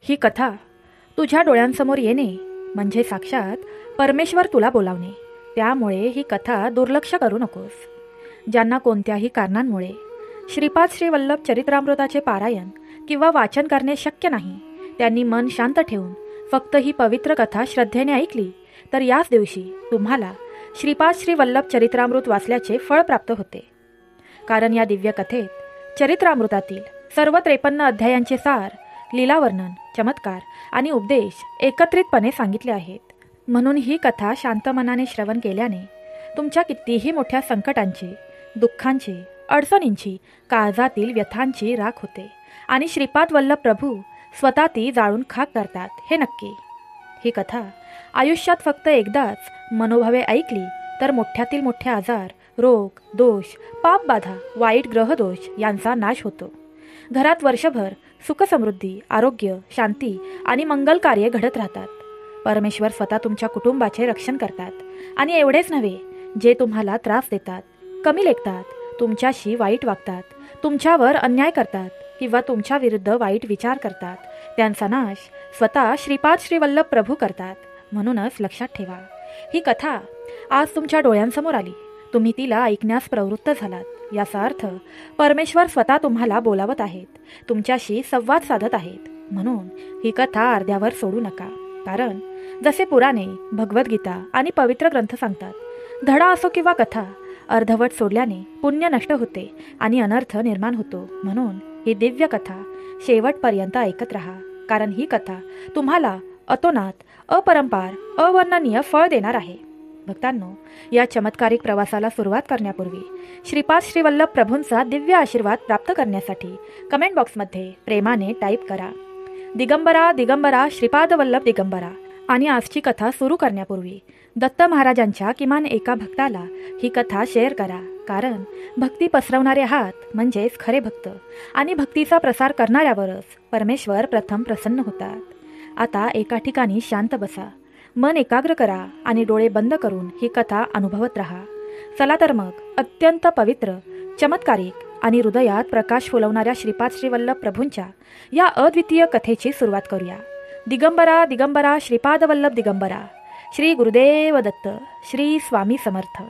ही कथा तुझ्या डोळ्यांसमोर येणे म्हणजे साक्षात परमेश्वर तुला बोलावणे. त्यामुळे ही कथा दुर्लक्ष करू नकोस. ज्यांना कोणत्याही कारणांमुळे श्रीपाद श्री वल्लभ चरित्रामृताचे पारायण किंवा वाचन करणे शक्य नाही, त्यांनी मन शांत ठेवून फक्त ही पवित्र कथा श्रद्धेने ऐकली तर याच दिवशी तुम्हाला श्रीपाद श्री वल्लभ चरित्रामृत वाचल्याचे फळ प्राप्त होते. कारण या दिव्य कथेत चरित्रामृतातील सर्व 53 अध्यायांचे सार, लीलावर्णन, चमत्कार आणि उपदेश एकत्रितपणे सांगितले आहेत. म्हणून ही कथा शांत मनाने श्रवण केल्याने तुमच्या कितीही मोठ्या संकटांची, दुःखांची, अडचणींची, काळजातील व्यथांची राख होते आणि श्रीपाद वल्लभ प्रभू स्वतः ती जाळून खाक करतात हे नक्की. ही कथा आयुष्यात फक्त एकदाच मनोभावे ऐकली तर मोठ्यातील मोठे आजार, रोग, दोष, पापबाधा, वाईट ग्रहदोष यांचा नाश होतो. घरात वर्षभर सुखसमृद्धी, आरोग्य, शांती आणि मंगल कार्य घडत राहतात. परमेश्वर स्वतः तुमच्या कुटुंबाचे रक्षण करतात आणि एवढेच नव्हे, जे तुम्हाला त्रास देतात, कमी लेखतात, तुमच्याशी वाईट वागतात, तुमच्यावर अन्याय करतात किंवा तुमच्या विरुद्ध वाईट विचार करतात, त्यांचा नाश स्वतः श्रीपाद श्री वल्लभ प्रभू करतात. म्हणूनच लक्षात ठेवा, ही कथा आज तुमच्या डोळ्यांसमोर आली, तुम्ही तिला ऐकण्यास प्रवृत्त झालात, याचा अर्थ परमेश्वर स्वतः तुम्हाला बोलावत आहेत, तुमच्याशी संवाद साधत आहेत. म्हणून ही कथा अर्ध्यावर सोडू नका. कारण जसे पुराणे, भगवद्गीता आणि पवित्र ग्रंथ सांगतात, धडा असो किंवा कथा, अर्धवट सोडल्याने पुण्य नष्ट होते आणि अनर्थ निर्माण होतो. म्हणून ही दिव्य कथा शेवटपर्यंत ऐकत राहा. कारण ही कथा तुम्हाला अतोनात, अपरंपार, अवर्णनीय फळ देणार आहे. भक्तांनो, या चमत्कारिक प्रवासाला सुरुवात करण्यापूर्वी श्रीपाद श्री वल्लभ प्रभूंचा दिव्य आशीर्वाद प्राप्त करण्यासाठी कमेंट बॉक्समध्ये प्रेमाने टाईप करा, दिगंबरा दिगंबरा श्रीपाद वल्लभ दिगंबरा. आणि आजची कथा सुरू करण्यापूर्वी दत्त महाराजांच्या किमान एका भक्ताला ही कथा शेअर करा. कारण भक्ती पसरवणारे हात म्हणजेच खरे भक्त आणि भक्तीचा प्रसार करणाऱ्यावरच परमेश्वर प्रथम प्रसन्न होतात. आता एका ठिकाणी शांत बसा, मन एकाग्र करा आणि डोळे बंद करून ही कथा अनुभवत राहा. चला तर मग अत्यंत पवित्र, चमत्कारिक आणि हृदयात प्रकाश फुलवणाऱ्या श्रीपाद श्री वल्लभ प्रभूंच्या या अद्वितीय कथेची सुरुवात करूया. दिगंबरा दिगंबरा श्रीपाद वल्लभ दिगंबरा. श्री गुरुदेव दत्त. श्री स्वामी समर्थ.